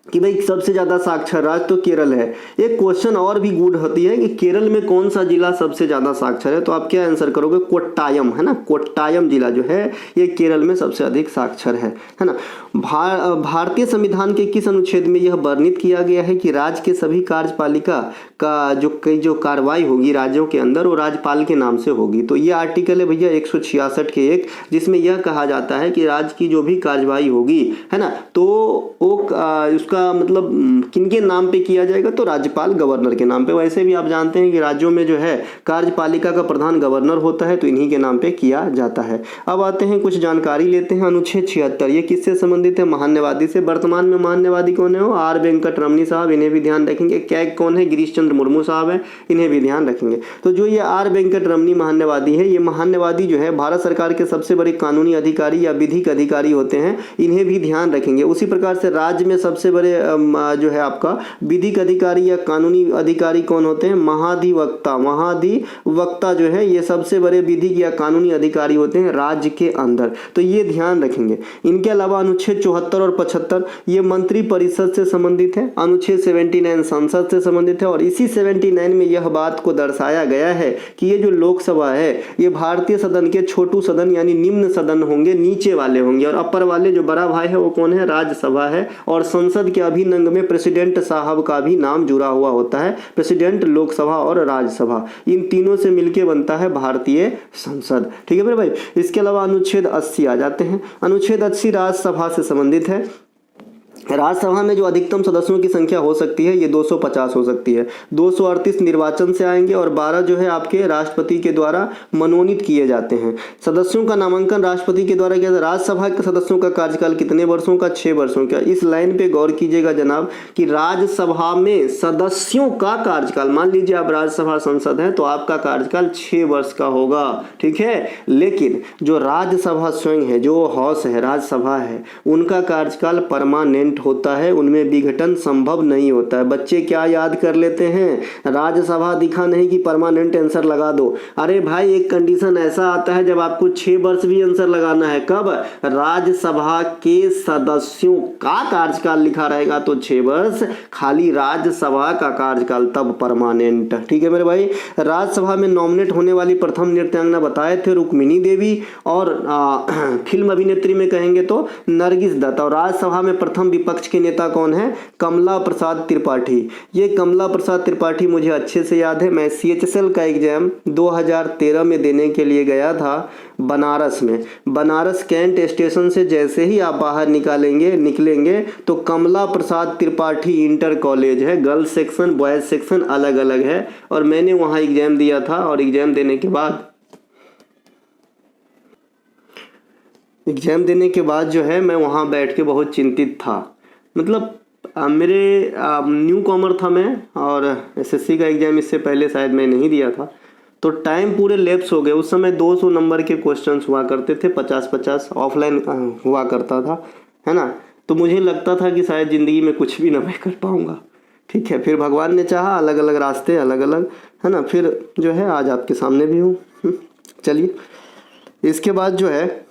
कि भाई सबसे ज्यादा साक्षर राज्य तो केरल है। एक क्वेश्चन और भी गुड होती है कि केरल में कौन सा जिला सबसे ज्यादा साक्षर है, तो आप क्या आंसर करोगे? कोट्टायम, है ना। कोट्टायम जिला जो है ये केरल में सबसे अधिक साक्षर है ना। भारतीय संविधान के किस अनुच्छेद में यह वर्णित किया गया है कि राज्य के सभी कार्यपालिका का जो कार्रवाई होगी राज्यों के अंदर वो राज्यपाल के नाम से होगी? तो ये आर्टिकल है भैया 166 के 1, जिसमें यह कहा जाता है कि राज्य की जो भी कार्यवाही होगी, है ना, तो वो उसका आपका मतलब किनके नाम पे किया जाएगा, तो राज्यपाल गवर्नर के नाम पे। वैसे भी आप जानते हैं कि राज्यों में जो है कार्यपालिका का प्रधान गवर्नर होता है, तो इन्हीं के नाम पे किया जाता है। अब आते हैं कुछ जानकारी लेते हैं। अनुच्छेद 76 ये किससे संबंधित है, महान्यवादी से। वर्तमान में महान्यवादी कौन है, वो आर वेंकट रमनी साहब, इन्हें भी ध्यान रखेंगे। कैग कौन है, गिरीश चंद्र मुर्मू साहब है, इन्हें भी ध्यान रखेंगे। तो जो ये आर वेंकट रमनी महान्यवादी है, ये महान्यवादी जो है भारत सरकार के सबसे बड़े कानूनी अधिकारी या विधिक अधिकारी होते हैं, इन्हें भी ध्यान रखेंगे। उसी प्रकार से राज्य में सबसे बड़े जो है आपका विधिक अधिकारी या कानूनी अधिकारी कौन होते हैं, महाधिवक्ता। महाधिवक्ता जो है ये सबसे बड़े विधिक या कानूनी अधिकारी होते हैं राज्य के अंदर, तो ये ध्यान रखेंगे। इनके अलावा अनुच्छेद 74 और 75 ये मंत्री परिषद से संबंधित है। अनुच्छेद 79 संसद से संबंधित है, और इसी 79 में यह बात को दर्शाया गया है कि ये जो लोकसभा है ये भारतीय सदन के छोटू सदन यानी निम्न सदन होंगे, नीचे वाले होंगे, और अपर वाले जो बड़ा भाई है वो कौन है, राज्यसभा है। और संसद के अभिनंग में प्रेसिडेंट साहब का भी नाम जुड़ा हुआ होता है। प्रेसिडेंट, लोकसभा और राज्यसभा, इन तीनों से मिलकर बनता है भारतीय संसद। ठीक है मेरे भाई। इसके अलावा अनुच्छेद 80 आ जाते हैं। अनुच्छेद 80 राज्यसभा से संबंधित है। राज्यसभा में जो अधिकतम सदस्यों की संख्या हो सकती है ये 250 हो सकती है। 238 निर्वाचन से आएंगे और 12 जो है आपके राष्ट्रपति के द्वारा मनोनीत किए जाते हैं। सदस्यों का नामांकन राष्ट्रपति के द्वारा किया जाता है। राज्यसभा के सदस्यों का कार्यकाल कितने वर्षों का, 6 वर्षों का। इस लाइन पे गौर कीजिएगा जनाब कि राज्यसभा में सदस्यों का कार्यकाल, मान लीजिए आप राज्यसभा संसद है तो आपका कार्यकाल 6 वर्ष का होगा, ठीक है। लेकिन जो राज्यसभा स्वयं है, जो हाउस है, राज्यसभा है, उनका कार्यकाल परमानेंट होता है, उनमें विघटन संभव नहीं होता है। बच्चे क्या याद कर लेते हैं, राज्यसभा दिखा नहीं कि परमानेंट आंसर लगा दो। अरे भाई एक कंडीशन ऐसा आता है जब आपको 6 वर्ष भी आंसर लगाना है। कब, राज्यसभा के सदस्यों का कार्यकाल लिखा रहेगा तो 6 वर्ष, खाली राज्यसभा का कार्यकाल तब परमानेंट। ठीक है मेरे भाई। राज्यसभा में नॉमिनेट होने वाली प्रथम नृत्यांगना बताए थे रुक्मिणी देवी, और फिल्म अभिनेत्री में कहेंगे तो नरगिस दत्त। और राज्यसभा में प्रथम विपक्ष के नेता कौन है, कमला प्रसाद त्रिपाठी। ये कमला प्रसाद त्रिपाठी मुझे अच्छे से याद है, मैं CHSL का एग्जाम 2013 में देने के लिए गया था बनारस में। बनारस कैंट स्टेशन से जैसे ही आप बाहर निकलेंगे तो कमला प्रसाद त्रिपाठी इंटर कॉलेज है। गर्ल्स सेक्शन, बॉयज सेक्शन अलग अलग है, और मैंने वहाँ एग्जाम दिया था। और एग्जाम देने के बाद जो है मैं वहाँ बैठ के बहुत चिंतित था। मतलब मेरे न्यू कॉमर था मैं, और SSC का एग्ज़ाम इससे पहले शायद मैं नहीं दिया था, तो टाइम पूरे लैप्स हो गए। उस समय 200 नंबर के क्वेश्चंस हुआ करते थे, 50-50 ऑफलाइन हुआ करता था, है ना। तो मुझे लगता था कि शायद ज़िंदगी में कुछ भी ना मैं कर पाऊँगा। ठीक है, फिर भगवान ने चाहा, अलग अलग रास्ते, अलग अलग, है ना, फिर जो है आज आपके सामने भी हूँ। चलिए, इसके बाद जो है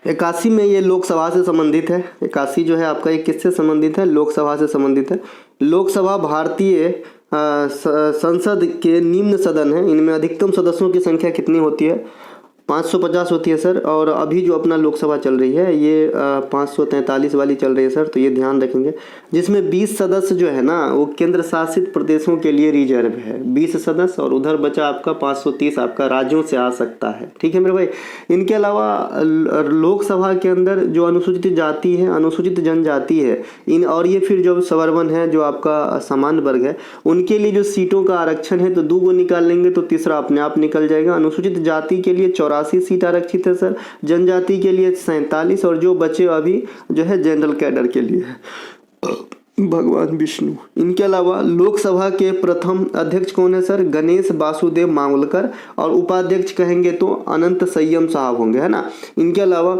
81 में ये लोकसभा से संबंधित है। 81 जो है आपका ये किससे संबंधित है, लोकसभा से संबंधित है। लोकसभा भारतीय संसद के निम्न सदन है। इनमें अधिकतम सदस्यों की संख्या कितनी होती है, 550 होती है सर। और अभी जो अपना लोकसभा चल रही है ये 543 वाली चल रही है सर, तो ये ध्यान रखेंगे। जिसमें 20 सदस्य जो है ना वो केंद्र शासित प्रदेशों के लिए रिजर्व है, 20 सदस्य, और उधर बचा आपका 530 आपका राज्यों से आ सकता है। ठीक है मेरे भाई। इनके अलावा लोकसभा के अंदर जो अनुसूचित जाति है, अनुसूचित जनजाति है, इन और ये फिर जो सवर्वन है, जो आपका सामान्य वर्ग है, उनके लिए जो सीटों का आरक्षण है तो 2 गो निकाल लेंगे तो तीसरा अपने आप निकल जाएगा। अनुसूचित जाति के लिए 84 सीट आरक्षित है सर, जनजाति के लिए 47, और जो बचे अभी जो है जनरल कैडर के लिए है। भगवान विष्णु। इनके अलावा लोकसभा के प्रथम अध्यक्ष कौन है सर, गणेश वासुदेव मावलकर, और उपाध्यक्ष कहेंगे तो अनंत संयम साहब होंगे, है ना। इनके अलावा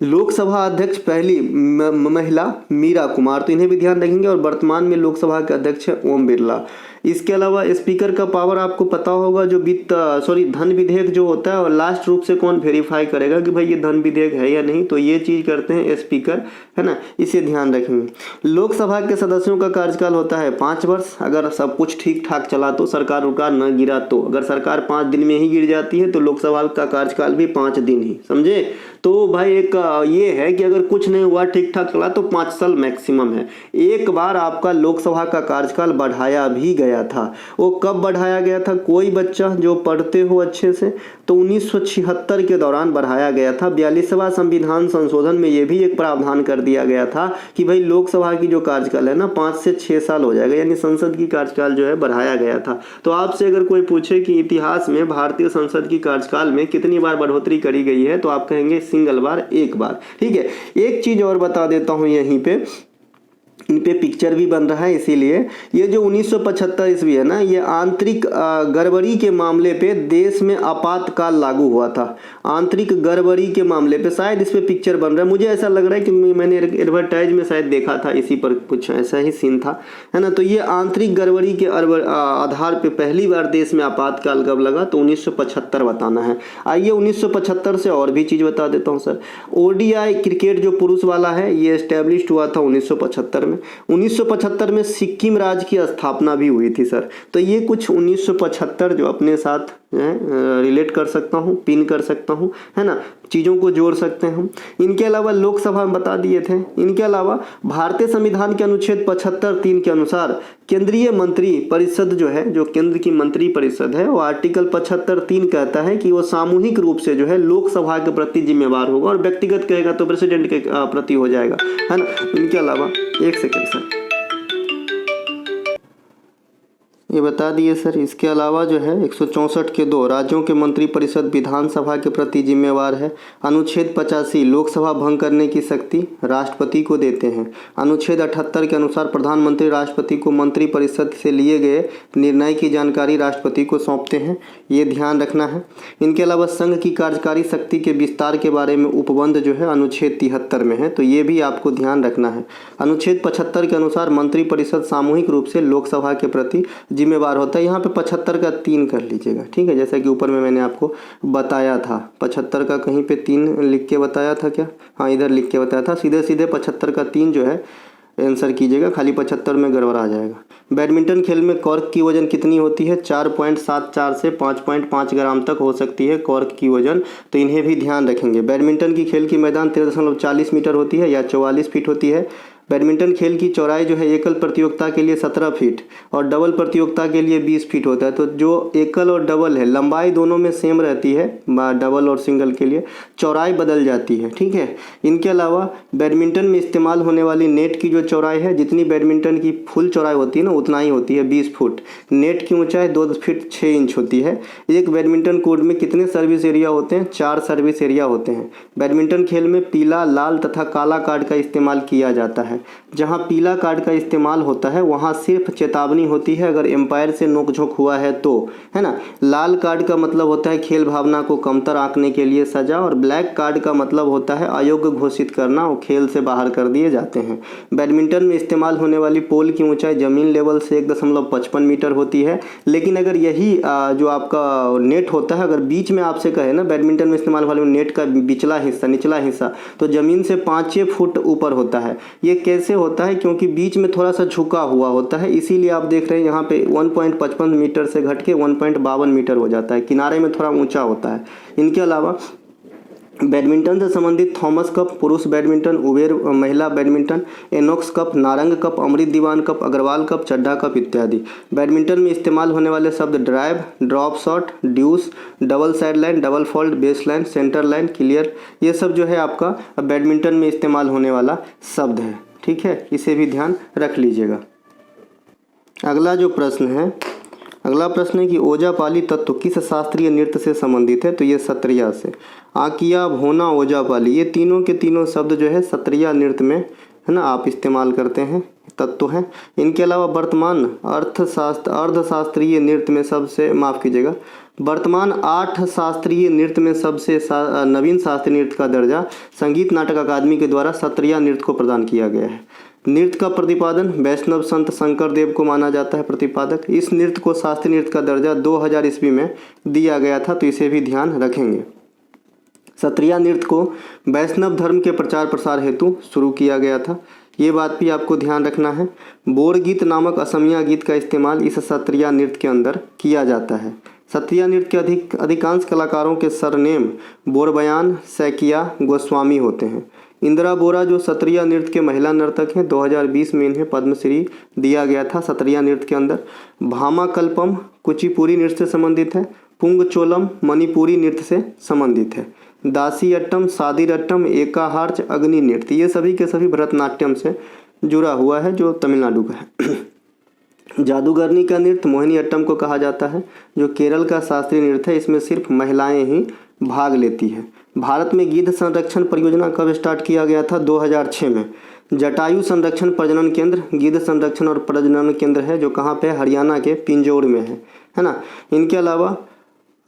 लोकसभा अध्यक्ष पहली महिला मीरा कुमार, तो इन्हें भी ध्यान रखेंगे। और वर्तमान में लोकसभा के अध्यक्ष है ओम बिरला। इसके अलावा स्पीकर का पावर आपको पता होगा, जो धन विधेयक जो होता है, और लास्ट रूप से कौन वेरीफाई करेगा कि भाई ये धन विधेयक है या नहीं, तो ये चीज करते हैं स्पीकर, है ना, इसे ध्यान रखेंगे। लोकसभा के सदस्यों का कार्यकाल होता है 5 वर्ष, अगर सब कुछ ठीक ठाक चला तो, सरकार उकार न गिरा तो। अगर सरकार 5 दिन में ही गिर जाती है तो लोकसभा का कार्यकाल भी 5 दिन ही, समझे। तो भाई एक ये है कि अगर कुछ नहीं हुआ, ठीक ठाक चला, तो 5 साल मैक्सिमम है। एक बार आपका लोकसभा का कार्यकाल बढ़ाया भी गया था। वो कब बढ़ाया गया था? कोई बच्चा जो पढ़ते हो अच्छे से, तो 1976 के दौरान बढ़ाया गया था। 42वां संविधान संशोधन में ये भी एक प्रावधान कर दिया गया था कि भाई लोकसभा की जो कार्यकाल है ना 5 से 6 साल हो जाएगा, यानी संसद की कार्यकाल जो है बढ़ाया गया था। तो आपसे अगर कोई पूछे कि इतिहास में भारतीय संसद की कार्यकाल में कितनी बार बढ़ोतरी करी गई है, तो आप कहेंगे सिंगल बार, एक बार। ठीक है, एक चीज और बता देता हूं, यहीं पे इन पे पिक्चर भी बन रहा है, इसीलिए ये जो 1975 ईस्वी है ना, ये आंतरिक गड़बड़ी के मामले पे देश में आपातकाल लागू हुआ था। आंतरिक गड़बड़ी के मामले पे शायद इस पे पिक्चर बन रहा है, मुझे ऐसा लग रहा है कि मैंने एडवर्टाइज में शायद देखा था, इसी पर कुछ ऐसा ही सीन था, है ना। तो ये आंतरिक गड़बड़ी के आधार पे पहली बार देश में आपातकाल कब लगा, तो 1975 बताना है। आइए 1975 से और भी चीज बता देता हूँ सर। ओडीआई क्रिकेट जो पुरुष वाला है, ये एस्टेब्लिश हुआ था 1975 में। 1975 में सिक्किम राज्य की स्थापना भी हुई थी सर। तो ये कुछ 1975 जो अपने साथ रिलेट कर सकता हूँ, पिन कर सकता हूँ, है ना, चीज़ों को जोड़ सकते हैं हम। इनके अलावा लोकसभा में बता दिए थे। इनके अलावा भारतीय संविधान के अनुच्छेद 75(3) के अनुसार केंद्रीय मंत्री परिषद जो है, जो केंद्र की मंत्री परिषद है, वो आर्टिकल 75(3) कहता है कि वो सामूहिक रूप से जो है लोकसभा के प्रति जिम्मेवार होगा, और व्यक्तिगत कहेगा तो प्रेसिडेंट के प्रति हो जाएगा, है ना। इनके अलावा एक सेकेंड सर, ये बता दिए सर। इसके अलावा जो है 164 के 2 राज्यों के मंत्रिपरिषद विधानसभा के प्रति जिम्मेवार है। अनुच्छेद 85 लोकसभा भंग करने की शक्ति राष्ट्रपति को देते हैं। अनुच्छेद 78 के अनुसार प्रधानमंत्री राष्ट्रपति को मंत्रिपरिषद से लिए गए निर्णय की जानकारी राष्ट्रपति को सौंपते हैं, ये ध्यान रखना है। इनके अलावा संघ की कार्यकारी शक्ति के विस्तार के बारे में उपबंध जो है अनुच्छेद 73 में है, तो ये भी आपको ध्यान रखना है। अनुच्छेद 75 के अनुसार मंत्रिपरिषद सामूहिक रूप से लोकसभा के प्रति जिम्मेवार होता है। यहाँ पे 75 का 3 कर लीजिएगा, ठीक है, जैसा कि ऊपर में मैंने आपको बताया था। 75 का कहीं पे 3 लिख के बताया था क्या? हाँ, इधर लिख के बताया था। सीधे सीधे 75 का 3 जो है आंसर कीजिएगा, खाली 75 में गड़बड़ आ जाएगा। बैडमिंटन खेल में कॉर्क की वजन कितनी होती है? 4.74 से 5.5 ग्राम तक हो सकती है कॉर्क की वजन, तो इन्हें भी ध्यान रखेंगे। बैडमिंटन की खेल की मैदान 13.40 मीटर होती है या 44 फीट होती है। बैडमिंटन खेल की चौड़ाई जो है एकल प्रतियोगिता के लिए 17 फीट और डबल प्रतियोगिता के लिए 20 फीट होता है। तो जो एकल और डबल है, लंबाई दोनों में सेम रहती है, डबल और सिंगल के लिए चौड़ाई बदल जाती है, ठीक है। इनके अलावा बैडमिंटन में इस्तेमाल होने वाली नेट की जो चौड़ाई है, जितनी बैडमिंटन की फुल चौड़ाई होती है ना, उतना ही होती है, 20 फुट। नेट की ऊंचाई 2 फीट 6 इंच होती है। एक बैडमिंटन कोर्ट में कितने सर्विस एरिया होते हैं? 4 सर्विस एरिया होते हैं। बैडमिंटन खेल में पीला, लाल तथा काला कार्ड का इस्तेमाल किया जाता है। जहां पीला कार्ड का इस्तेमाल होता है वहां सिर्फ चेतावनी होती है अगर एम्पायर से नोकझोंक हुआ है तो, है ना। लाल कार्ड का मतलब होता है खेल भावना को कमतर आंकने के लिए सजा, और ब्लैक कार्ड का मतलब होता है अयोग्य घोषित करना और खेल से बाहर कर दिए जाते हैं। बैडमिंटन में इस्तेमाल होने वाली पोल की ऊंचाई जमीन लेवल से 1.55 मीटर होती है। लेकिन अगर यही जो आपका नेट होता है, अगर बीच में आपसे कहे ना बैडमिंटन में इस्तेमाल वाले नेट का निचला हिस्सा तो जमीन से 5 फुट ऊपर होता है। ये कैसे होता है? क्योंकि बीच में थोड़ा सा झुका हुआ होता है, इसीलिए आप देख रहे हैं यहाँ पे 1.55 मीटर से घट के 1.52 मीटर हो जाता है। किनारे में थोड़ा ऊंचा होता है। इनके अलावा बैडमिंटन से संबंधित थॉमस कप पुरुष बैडमिंटन, उबेर महिला बैडमिंटन, एनोक्स cup, Narang cup, Amrit Dewan cup, Agarwal cup, Chadha cup इत्यादि। बैडमिंटन में इस्तेमाल होने वाले शब्द drive, drop shot, deuce, double side line, double fold, base line, centre line, clear, ये सब जो है आपका बैडमिंटन में इस्तेमाल होने वाला शब्द है, ठीक है। इसे भी ध्यान रख लीजिएगा। अगला प्रश्न है कि ओजापाली तत्व किस शास्त्रीय नृत्य से संबंधित है? तो ये सत्रिया से। आकिया, भोना, ओजापाली, ये तीनों के तीनों शब्द जो है सत्रिया नृत्य में, है ना, आप इस्तेमाल करते हैं, तत्व हैं। इनके अलावा वर्तमान अर्धशास्त्रीय नृत्य में वर्तमान 8 शास्त्रीय नृत्य में सबसे नवीन शास्त्रीय नृत्य का दर्जा संगीत नाटक अकादमी के द्वारा सत्रिया नृत्य को प्रदान किया गया है। नृत्य का प्रतिपादन वैष्णव संत शंकर देव को माना जाता है प्रतिपादक। इस नृत्य को शास्त्रीय नृत्य का दर्जा 2000 ईस्वी में दिया गया था, तो इसे भी ध्यान रखेंगे। सत्रिया नृत्य को वैष्णव धर्म के प्रचार प्रसार हेतु शुरू किया गया था, ये बात भी आपको ध्यान रखना है। बोर गीत नामक असमिया गीत का इस्तेमाल इस सत्रिया नृत्य के अंदर किया जाता है। सत्रिया नृत्य के अधिकांश कलाकारों के सरनेम बोरबयान, सैकिया, गोस्वामी होते हैं। इंदिरा बोरा जो सत्रिया नृत्य के महिला नर्तक हैं, 2020 में इन्हें पद्मश्री दिया गया था सत्रिया नृत्य के अंदर। भामाकल्पम कुचिपुड़ी नृत्य से संबंधित है। पुंगचोलम मणिपुरी नृत्य से संबंधित है। दासीअट्टम, सादिरट्टम, एकाहार्च, अग्नि नृत्य ये सभी के सभी भरतनाट्यम से जुड़ा हुआ है जो तमिलनाडु का है। जादूगरनी का नृत्य मोहिनीअट्टम को कहा जाता है जो केरल का शास्त्रीय नृत्य है। इसमें सिर्फ महिलाएं ही भाग लेती हैं। भारत में गिद्ध संरक्षण परियोजना कब स्टार्ट किया गया था? 2006 में। जटायु संरक्षण प्रजनन केंद्र गिद्ध संरक्षण और प्रजनन केंद्र है जो कहाँ पे? हरियाणा के पिंजौर में है ना। इनके अलावा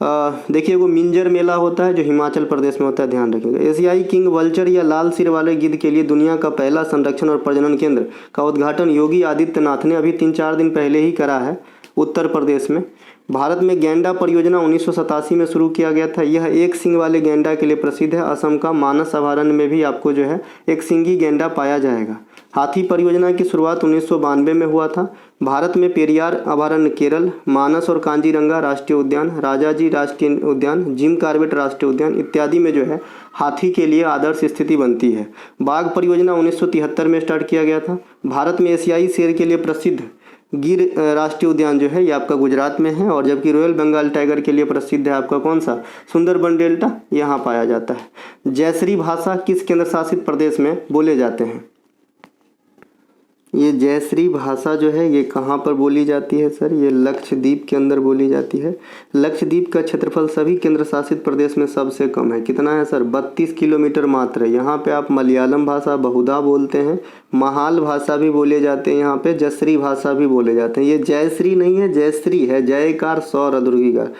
देखिए वो मिंजर मेला होता है जो हिमाचल प्रदेश में होता है, ध्यान रखिएगा। एशियाई किंग वल्चर या लाल सिर वाले गिद्ध के लिए दुनिया का पहला संरक्षण और प्रजनन केंद्र का उद्घाटन योगी आदित्यनाथ ने अभी 3-4 दिन पहले ही करा है उत्तर प्रदेश में। भारत में गैंडा परियोजना 1987 में शुरू किया गया था। यह एक सींग वाले गैंडा के लिए प्रसिद्ध है। असम का मानस अभयारण्य में भी आपको जो है एक सींगी गैंडा पाया जाएगा। हाथी परियोजना की शुरुआत 1992 में हुआ था। भारत में पेरियार अभयारण्य केरल, मानस और कांजीरंगा राष्ट्रीय उद्यान, राजाजी राष्ट्रीय उद्यान, जिम कॉर्बेट राष्ट्रीय उद्यान इत्यादि में जो है हाथी के लिए आदर्श स्थिति बनती है। बाघ परियोजना 1973 में स्टार्ट किया गया था। भारत में एशियाई शेर के लिए प्रसिद्ध गिर राष्ट्रीय उद्यान जो है ये आपका गुजरात में है, और जबकि रॉयल बंगाल टाइगर के लिए प्रसिद्ध है आपका कौन सा? सुंदरबन डेल्टा, यहाँ पाया जाता है। जयश्री भाषा किस केंद्र शासित प्रदेश में बोले जाते हैं? ये जयश्री भाषा जो है ये कहाँ पर बोली जाती है सर? ये लक्षद्वीप के अंदर बोली जाती है। लक्षद्वीप का क्षेत्रफल सभी केंद्र शासित प्रदेश में सबसे कम है। कितना है सर? 32 किलोमीटर मात्र है। यहाँ पे आप मलयालम भाषा बहुधा बोलते हैं, महाल भाषा भी बोले जाते हैं, यहाँ पे जयश्री भाषा भी बोले जाते हैं। ये जयश्री नहीं है, जयश्री है, जयकार सौर अधुर्वीकार।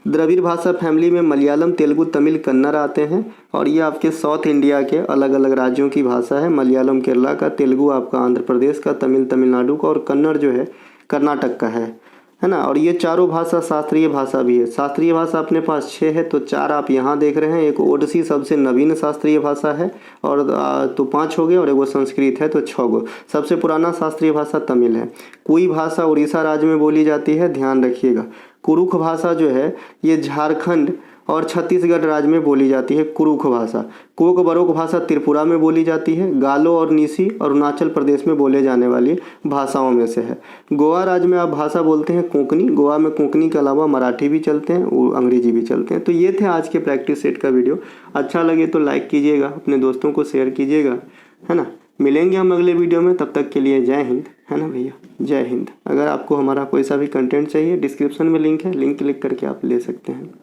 द्रविड़ भाषा फैमिली में मलयालम, तेलुगु, तमिल, कन्नड़ आते हैं, और ये आपके साउथ इंडिया के अलग अलग राज्यों की भाषा है। मलयालम केरला का, तेलुगु आपका आंध्र प्रदेश का, तमिल तमिलनाडु का, और कन्नड़ जो है कर्नाटक का है ना। और ये चारों भाषा शास्त्रीय भाषा भी है। शास्त्रीय भाषा अपने पास 6 है, तो 4 आप यहाँ देख रहे हैं। एक ओडिसी सबसे नवीन शास्त्रीय भाषा है, और तो 5 हो गए, और एक वो संस्कृत है तो 6 गो। सबसे पुराना शास्त्रीय भाषा तमिल है। कोई भाषा उड़ीसा राज्य में बोली जाती है, ध्यान रखिएगा। कुरुख भाषा जो है ये झारखंड और छत्तीसगढ़ राज्य में बोली जाती है कुरुख भाषा। कोक बरोक भाषा त्रिपुरा में बोली जाती है। गालो और नीसी अरुणाचल प्रदेश में बोले जाने वाली भाषाओं में से है। गोवा राज्य में आप भाषा बोलते हैं कोंकणी। गोवा में कोंकणी के अलावा मराठी भी चलते हैं और अंग्रेजी भी चलते हैं। तो ये थे आज के प्रैक्टिस सेट का वीडियो। अच्छा लगे तो लाइक कीजिएगा, अपने दोस्तों को शेयर कीजिएगा, है ना। मिलेंगे हम अगले वीडियो में, तब तक के लिए जय हिंद, है ना भैया, जय हिंद। अगर आपको हमारा कोई सा भी कंटेंट चाहिए डिस्क्रिप्शन में लिंक है, लिंक क्लिक करके आप ले सकते हैं।